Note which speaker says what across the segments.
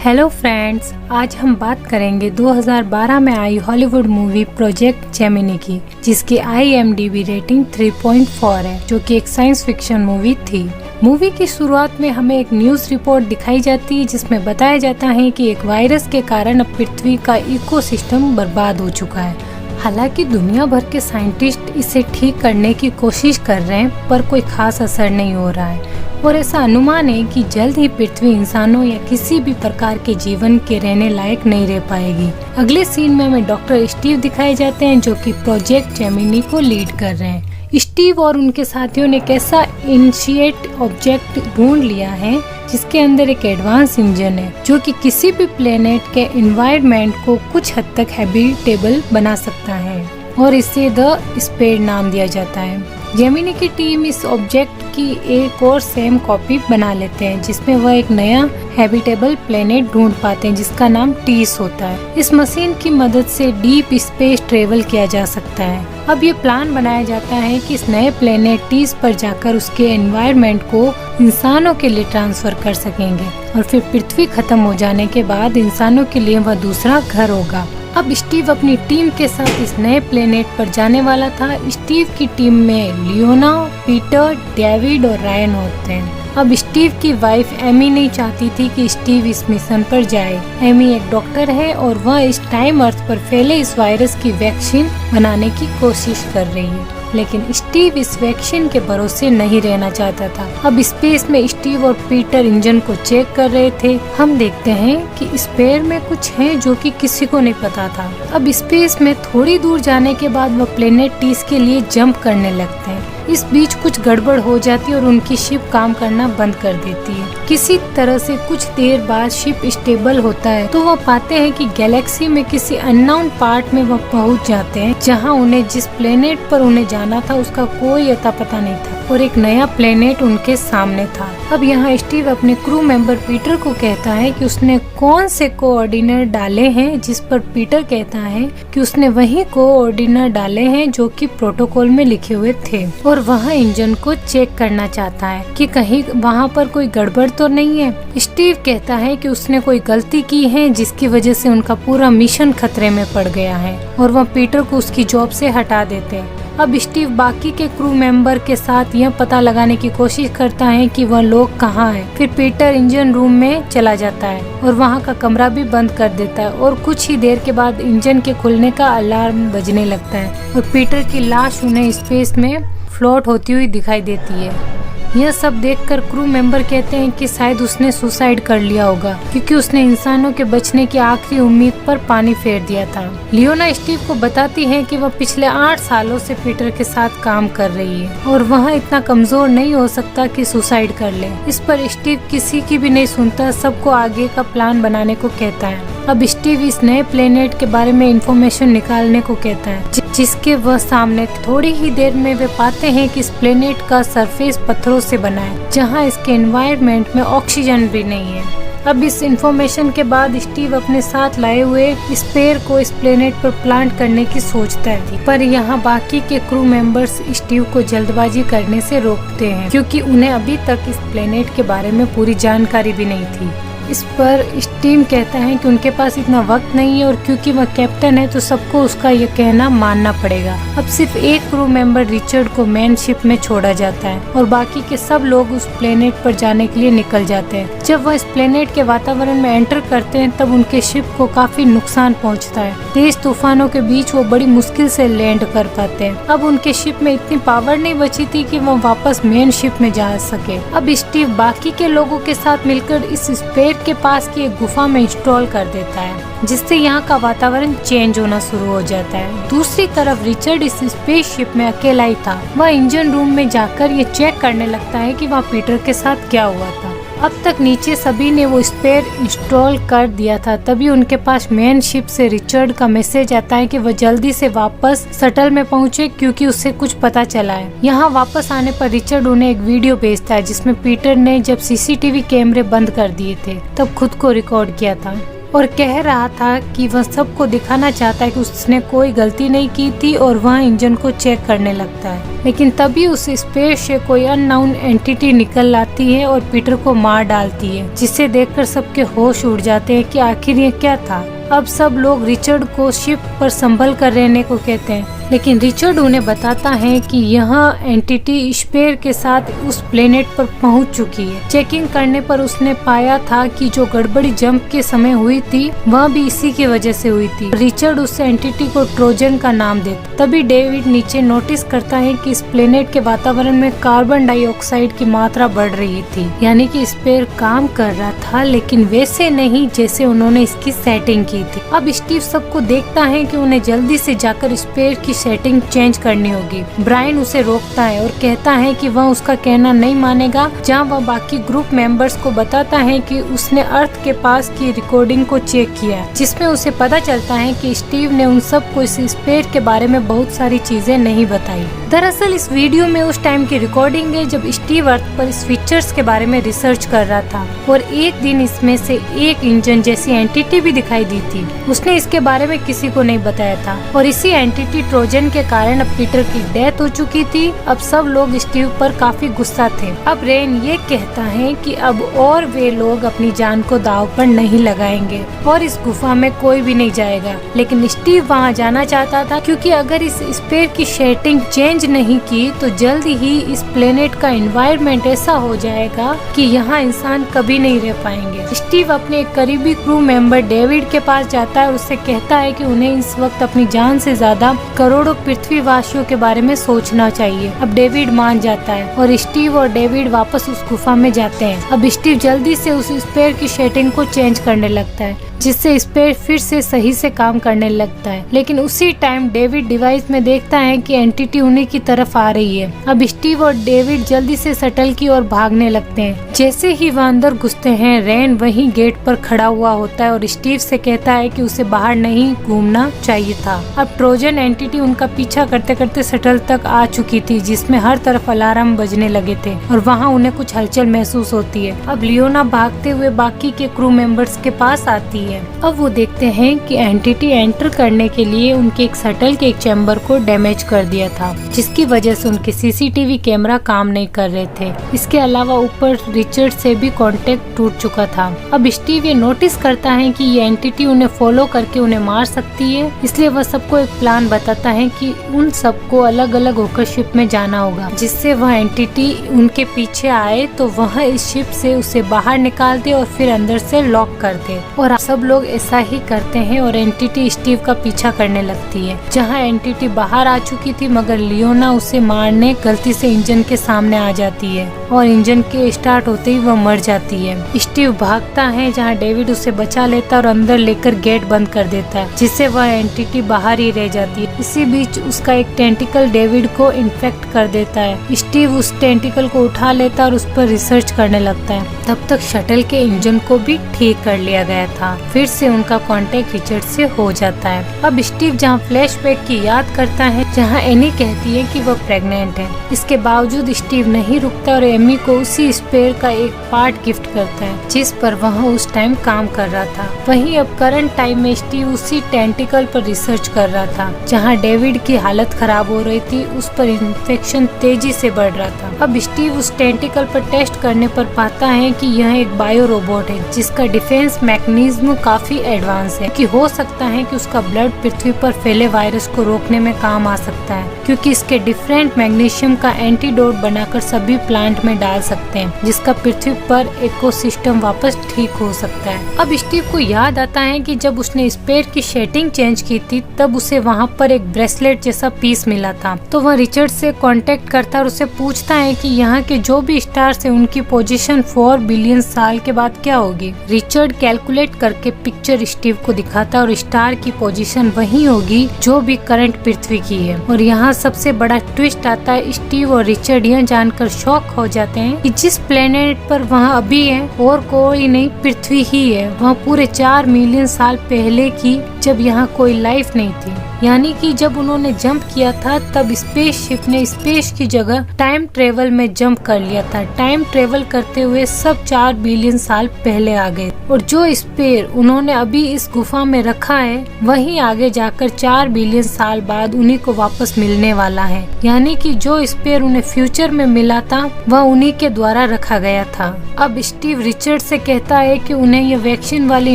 Speaker 1: Hello friends, आज हम बात करेंगे 2012 में आई हॉलीवुड मूवी प्रोजेक्ट जेमिनी की, जिसकी IMDb रेटिंग 3.4 है, जो कि एक साइंस फिक्शन मूवी थी। मूवी की शुरुआत में हमें एक न्यूज़ रिपोर्ट दिखाई जाती है जिसमें बताया जाता है कि एक वायरस के कारण अब पृथ्वी का इकोसिस्टम बर्बाद हो चुका है। हालांकि दुनिया भर के साइंटिस्ट इसे ठीक करने की कोशिश कर रहे हैं, पर कोई खास असर नहीं हो रहा है और ऐसा अनुमान है कि जल्द ही पृथ्वी इंसानों या किसी भी प्रकार के जीवन के रहने लायक नहीं रह पाएगी। अगले सीन में हमें डॉक्टर स्टीव दिखाए जाते हैं, जो कि प्रोजेक्ट जेमिनी को लीड कर रहे हैं। स्टीव और उनके साथियों ने एक ऐसा इनिशिएट ऑब्जेक्ट ढूंढ लिया है जिसके अंदर एक एडवांस इंजन है, जो कि किसी भी प्लेनेट के एनवायरनमेंट को कुछ हद तक हैबिटेबल बना सकता है और इसे द स्पेड नाम दिया जाता है। जेमिनी की टीम इस ऑब्जेक्ट की एक और सेम कॉपी बना लेते हैं, जिसमें वह एक नया हैबिटेबल प्लेनेट ढूंढ पाते हैं जिसका नाम टीस होता है। इस मशीन की मदद से डीप स्पेस ट्रेवल किया जा सकता है। अब ये प्लान बनाया जाता है कि इस नए प्लेनेट टीस पर जाकर उसके एनवायरनमेंट को इंसानों के लिए ट्रांसफर कर सकेंगे और फिर पृथ्वी खत्म हो जाने के बाद इंसानों के लिए वह दूसरा घर होगा। अब स्टीव अपनी टीम के साथ इस नए प्लेनेट पर जाने वाला था। स्टीव की टीम में लियोना, पीटर, डेविड और रायन होते हैं। अब स्टीव की वाइफ एमी नहीं चाहती थी कि स्टीव इस मिशन पर जाए। एमी एक डॉक्टर है और वह इस टाइम अर्थ पर फैले इस वायरस की वैक्सीन बनाने की कोशिश कर रही है, लेकिन स्टीव इस वैक्सीन के भरोसे नहीं रहना चाहता था। अब स्पेस में स्टीव और पीटर इंजन को चेक कर रहे थे। हम देखते हैं कि स्पेयर में कुछ है जो कि किसी को नहीं पता था। अब स्पेस में थोड़ी दूर जाने के बाद वह प्लेनेट टीस के लिए जंप करने लगते हैं। इस बीच कुछ गड़बड़ हो जाती है और उनकी शिप काम करना बंद कर देती है। किसी तरह से कुछ देर बाद शिप स्टेबल होता है तो वह पाते हैं कि गैलेक्सी में किसी अननोन पार्ट में वह पहुंच जाते हैं, जहां उन्हें जिस प्लेनेट पर उन्हें जाना था उसका कोई अता पता नहीं था और एक नया प्लेनेट उनके सामने था। अब यहाँ स्टीव अपने क्रू मेंबर पीटर को कहता है कि उसने कौन से कोऑर्डिनेट डाले हैं, जिस पर पीटर कहता है कि उसने वही कोऑर्डिनेट डाले हैं जो कि प्रोटोकॉल में लिखे हुए थे और वह इंजन को चेक करना चाहता है कि कहीं वहाँ पर कोई गड़बड़ तो नहीं है। स्टीव कहता है कि उसने कोई गलती की है जिसकी वजह से उनका पूरा मिशन खतरे में पड़ गया है और वह पीटर को उसकी जॉब से हटा देते हैं। अब स्टीव बाकी के क्रू मेंबर के साथ यह पता लगाने की कोशिश करता है कि वह लोग कहाँ हैं। फिर पीटर इंजन रूम में चला जाता है और वहाँ का कमरा भी बंद कर देता है और कुछ ही देर के बाद इंजन के खुलने का अलार्म बजने लगता है और पीटर की लाश उन्हें स्पेस में फ्लोट होती हुई दिखाई देती है। यह सब देखकर क्रू मेंबर कहते हैं कि शायद उसने सुसाइड कर लिया होगा, क्योंकि उसने इंसानों के बचने की आखिरी उम्मीद पर पानी फेर दिया था। लियोना स्टीव को बताती है कि वह पिछले 8 सालों से पीटर के साथ काम कर रही है और वह इतना कमजोर नहीं हो सकता कि सुसाइड कर ले। इस पर स्टीव किसी की भी नहीं सुनता, सबको आगे का प्लान बनाने को कहता है। अब स्टीव इस नए प्लेनेट के बारे में इंफॉर्मेशन निकालने को कहता है, जिसके वह सामने थोड़ी ही देर में वे पाते हैं कि इस प्लेनेट का सरफेस पत्थरों से बना है, जहां इसके एनवायरनमेंट में ऑक्सीजन भी नहीं है। अब इस इंफॉर्मेशन के बाद स्टीव अपने साथ लाए हुए स्पेयर को इस प्लेनेट पर प्लांट करने की सोचता है, पर यहाँ बाकी के क्रू मेंबर्स स्टीव को जल्दबाजी करने से रोकते हैं, क्योंकि उन्हें अभी तक इस प्लेनेट के बारे में पूरी जानकारी भी नहीं थी। इस पर स्टीव कहता है कि उनके पास इतना वक्त नहीं है और क्योंकि वह कैप्टन है तो सबको उसका ये कहना मानना पड़ेगा। अब सिर्फ एक क्रू मेंबर रिचर्ड को मेन शिप में छोड़ा जाता है और बाकी के सब लोग उस प्लेनेट पर जाने के लिए निकल जाते हैं। जब वह इस प्लेनेट के वातावरण में एंटर करते हैं तब उनके शिप को काफी नुकसान पहुंचता है। तेज तूफानों के बीच वो बड़ी मुश्किल से लैंड कर पाते हैं। अब उनके शिप में इतनी पावर नहीं बची थी कि वह वापस मेन शिप में जा सके। अब स्टीव बाकी के लोगों के साथ मिलकर इस स्पेयर के पास की एक गुफा में इंस्टॉल कर देता है, जिससे यहाँ का वातावरण चेंज होना शुरू हो जाता है। दूसरी तरफ रिचर्ड इस स्पेसशिप में अकेला ही था। वह इंजन रूम में जाकर ये चेक करने लगता है कि वहाँ पीटर के साथ क्या हुआ था। अब तक नीचे सभी ने वो स्पेयर इंस्टॉल कर दिया था, तभी उनके पास मेन शिप से रिचर्ड का मैसेज आता है कि वह जल्दी से वापस शटल में पहुंचे, क्योंकि उससे कुछ पता चला है। यहाँ वापस आने पर रिचर्ड उन्हें एक वीडियो भेजता है जिसमें पीटर ने जब CCTV कैमरे बंद कर दिए थे तब खुद को रिकॉर्ड किया था। और कह रहा था कि वह सबको दिखाना चाहता है कि उसने कोई गलती नहीं की थी और वह इंजन को चेक करने लगता है। लेकिन तभी उस स्पेस से कोई अननोन एंटिटी निकल आती है और पीटर को मार डालती है, जिसे देखकर सबके होश उड़ जाते हैं कि आखिर ये क्या था। अब सब लोग रिचर्ड को शिप पर संभल कर रहने को कहते हैं, लेकिन रिचर्ड उन्हें बताता है कि यह एंटिटी स्पेयर के साथ उस प्लेनेट पर पहुंच चुकी है। चेकिंग करने पर उसने पाया था कि जो गड़बड़ी जंप के समय हुई थी वह भी इसी की वजह से हुई थी। रिचर्ड उस एंटिटी को ट्रोजन का नाम देता। तभी डेविड नीचे नोटिस करता है कि इस प्लेनेट के वातावरण में कार्बन डाइऑक्साइड की मात्रा बढ़ रही थी, यानी कि स्पेयर काम कर रहा था, लेकिन वैसे नहीं जैसे उन्होंने इसकी सेटिंग की थी। अब स्टीव सबको देखता है कि उन्हें जल्दी से जाकर स्पेयर की सेटिंग चेंज करनी होगी। ब्रायन उसे रोकता है और कहता है कि वह उसका कहना नहीं मानेगा, जहां वह बाकी ग्रुप मेंबर्स को बताता है कि उसने अर्थ के पास की रिकॉर्डिंग को चेक किया, जिसमें उसे पता चलता है कि स्टीव ने उन सबको इस स्पेयर के बारे में बहुत सारी चीजें नहीं बताई। दरअसल इस वीडियो में उस टाइम की रिकॉर्डिंग है जब स्टीव अर्थ पर इस फीचर्स के बारे में रिसर्च कर रहा था और एक दिन इसमें से एक इंजन जैसी एंटिटी भी दिखाई दी थी। उसने इसके बारे में किसी को नहीं बताया था और इसी एंटिटी ट्रोजन के कारण अब पीटर की डेथ हो चुकी थी। अब सब लोग स्टीव पर काफी गुस्सा थे। अब रेन ये कहता है कि अब और वे लोग अपनी जान को दांव पर नहीं लगाएंगे और इस गुफा में कोई भी नहीं जाएगा, लेकिन स्टीव वहाँ जाना चाहता था क्योंकि अगर इस स्पेयर की सेटिंग चेंज नहीं की तो जल्द ही इस प्लेनेट का एनवायरनमेंट ऐसा हो जाएगा कि यहाँ इंसान कभी नहीं रह पाएंगे। स्टीव अपने एक करीबी क्रू मेंबर डेविड के पास जाता है और उससे कहता है कि उन्हें इस वक्त अपनी जान से ज्यादा करोड़ों पृथ्वीवासियों के बारे में सोचना चाहिए। अब डेविड मान जाता है और स्टीव और डेविड वापस उस गुफा में जाते हैं। अब स्टीव जल्दी से उस स्पेयर की सेटिंग को चेंज करने लगता है, जिससे स्पेयर फिर से सही से काम करने लगता है। लेकिन उसी टाइम डेविड डिवाइस में देखता है कि एंटिटी उन्हीं की तरफ आ रही है। अब स्टीव और डेविड जल्दी से शटल की ओर भागने लगते हैं। जैसे ही वह अंदर घुसते हैं, रेन वहीं गेट पर खड़ा हुआ होता है और स्टीव से कहता है कि उसे बाहर नहीं घूमना चाहिए था। अब ट्रोजन एंटिटी उनका पीछा करते करते शटल तक आ चुकी थी, जिसमें हर तरफ अलार्म बजने लगे थे और वहाँ उन्हें कुछ हलचल महसूस होती है। अब लियोना भागते हुए बाकी के क्रू मेंबर्स के पास आती है। अब वो देखते हैं कि एंटिटी एंटर करने के लिए उनके एक शटल के एक चैम्बर को डैमेज कर दिया था, जिसकी वजह से उनके सीसीटीवी कैमरा काम नहीं कर रहे थे। इसके अलावा ऊपर रिचर्ड से भी कांटेक्ट टूट चुका था। अब स्टीव ये नोटिस करता है कि ये एंटिटी उन्हें फॉलो करके उन्हें मार सकती है, इसलिए वह सबको एक प्लान बताता है कि उन सबको अलग अलग होकर शिप में जाना होगा, जिससे वह एंटिटी उनके पीछे आए तो वह इस शिप से उसे बाहर निकाल दे और फिर अंदर से लॉक कर दे। और सब लोग ऐसा ही करते हैं और एंटिटी स्टीव का पीछा करने लगती है। जहां एंटिटी बाहर आ चुकी थी, मगर लियोना उसे मारने गलती से इंजन के सामने आ जाती है और इंजन के स्टार्ट होते ही वह मर जाती है। स्टीव भागता है, जहां डेविड उसे बचा लेता और अंदर लेकर गेट बंद कर देता है, जिससे वह एंटिटी बाहर ही रह जाती है। इसी बीच उसका एक टेंटिकल डेविड को इन्फेक्ट कर देता है। स्टीव उस टेंटिकल को उठा लेता और उस पर रिसर्च करने लगता है। तब तक शटल के इंजन को भी ठीक कर लिया गया था। फिर से उनका कांटेक्ट रिचर्ड से हो जाता है। अब स्टीव जहां फ्लैशबैक की याद करता है, जहां एनी कहती है कि वह प्रेग्नेंट है। इसके बावजूद स्टीव नहीं रुकता और एमी को उसी स्पेयर का एक पार्ट गिफ्ट करता है, जिस पर वह उस टाइम काम कर रहा था। वहीं अब करंट टाइम में स्टीव उसी टेंटिकल पर रिसर्च कर रहा था, जहां डेविड की हालत खराब हो रही थी। उस पर इन्फेक्शन तेजी से बढ़ रहा था। अब स्टीव उस टेंटिकल पर टेस्ट करने पर पाता है कि यह एक बायो रोबोट है, जिसका डिफेंस मैकेनिज्म काफी एडवांस है, कि हो सकता है कि उसका ब्लड पृथ्वी पर फैले वायरस को रोकने में काम आ सकता है, क्योंकि इसके डिफरेंट मैग्नीशियम का एंटीडोट बनाकर सभी प्लांट में डाल सकते हैं, जिसका पृथ्वी पर इकोसिस्टम वापस ठीक हो सकता है। अब स्टीव को याद आता है कि जब उसने स्पेयर की सेटिंग चेंज की थी, तब उसे वहाँ पर एक ब्रेसलेट जैसा पीस मिला था। तो वह रिचर्ड से कांटेक्ट करता और उससे पूछता है कि यहाँ के जो भी स्टार्स हैं, उनकी पोजीशन 4 बिलियन साल के बाद क्या होगी। रिचर्ड कैलकुलेट करके पिक्चर स्टीव को दिखाता और स्टार की पोजीशन वही होगी जो भी करंट पृथ्वी की है। और यहाँ सबसे बड़ा ट्विस्ट आता है। स्टीव और रिचर्ड यह जानकर शॉक हो जाते हैं कि जिस प्लेनेट पर वह अभी है और कोई नहीं, पृथ्वी ही है। वह पूरे 4 मिलियन साल पहले की, जब यहाँ कोई लाइफ नहीं थी। यानी कि जब उन्होंने जंप किया था, तब स्पेसशिप ने स्पेस की जगह टाइम ट्रेवल में जंप कर लिया था। टाइम ट्रेवल करते हुए सब 4 बिलियन साल पहले आ गए और जो स्पेयर उन्होंने अभी इस गुफा में रखा है वही आगे जाकर 4 बिलियन साल बाद उन्हीं को वापस मिलने वाला है। यानी कि जो स्पेयर उन्हें फ्यूचर में मिला था वह उन्हीं के द्वारा रखा गया था। अब स्टीव रिचर्ड से कहता है कि उन्हें ये वैक्सीन वाली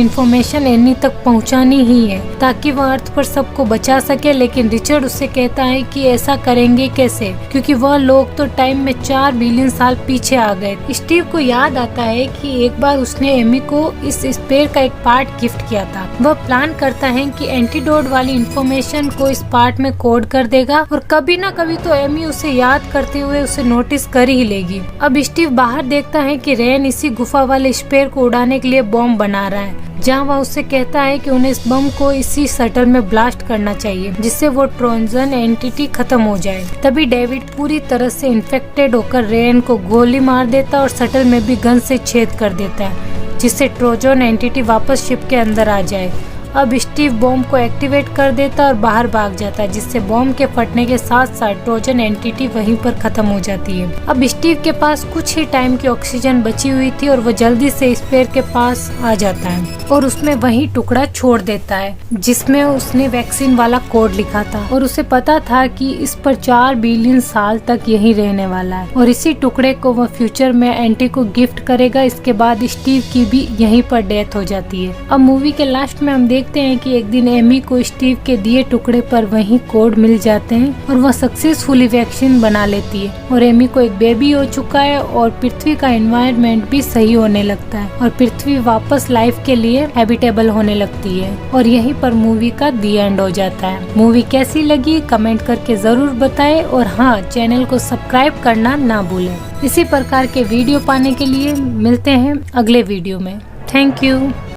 Speaker 1: इंफॉर्मेशन एनी तक पहुंचानी ही है ताकि वह अर्थ पर सबको बचा सके, लेकिन रिचर्ड उससे कहता है कि ऐसा करेंगे कैसे, क्योंकि वह लोग तो टाइम में 4 बिलियन साल पीछे आ गए। स्टीव को याद आता है कि एक बार उसने एमी को इस स्पेयर का एक पार्ट गिफ्ट किया था। वह प्लान करता है कि एंटीडोट वाली इंफॉर्मेशन को इस पार्ट में कोड कर देगा और कभी ना कभी तो एमी उसे याद करते हुए उसे नोटिस कर ही लेगी। अब स्टीव बाहर देखता है कि रेन इसी गुफा वाले स्पेयर को उड़ाने के लिए बॉम्ब बना रहा है, जहां वह उससे कहता है कि उन्हें इस बम को इसी शटल में ब्लास्ट करना चाहिए जिससे वो ट्रोजन एंटिटी खत्म हो जाए। तभी डेविड पूरी तरह से इन्फेक्टेड होकर रेन को गोली मार देता और शटल में भी गन से छेद कर देता है जिससे ट्रोजन एंटिटी वापस शिप के अंदर आ जाए। अब स्टीव बॉम्ब को एक्टिवेट कर देता और बाहर भाग जाता है जिससे बॉम्ब के फटने के साथ साथ ट्रोजन एंटिटी वहीं पर खत्म हो जाती है। अब स्टीव के पास कुछ ही टाइम की ऑक्सीजन बची हुई थी और वो जल्दी से स्पेयर के पास आ जाता है और उसमें वही टुकड़ा छोड़ देता है जिसमें उसने वैक्सीन वाला कोड लिखा था और उसे पता था कि इस पर 4 बिलियन साल तक यही रहने वाला है और इसी टुकड़े को वह फ्यूचर में एंटी को गिफ्ट करेगा। इसके बाद स्टीव की भी यहीं पर डेथ हो जाती है। अब मूवी के लास्ट में हम देखते हैं कि एक दिन एमी को स्टीव के दिए टुकड़े पर वही कोड मिल जाते हैं और वह सक्सेसफुली वैक्सीन बना लेती है और एमी को एक बेबी हो चुका है और पृथ्वी का एनवायरनमेंट भी सही होने लगता है और पृथ्वी वापस लाइफ के लिए हैबिटेबल होने लगती है और यहीं पर मूवी का दी एंड हो जाता है। मूवी कैसी लगी कमेंट करके जरूर बताएं और हाँ, चैनल को सब्सक्राइब करना ना भूलें। इसी प्रकार के वीडियो पाने के लिए मिलते हैं अगले वीडियो में। Thank you.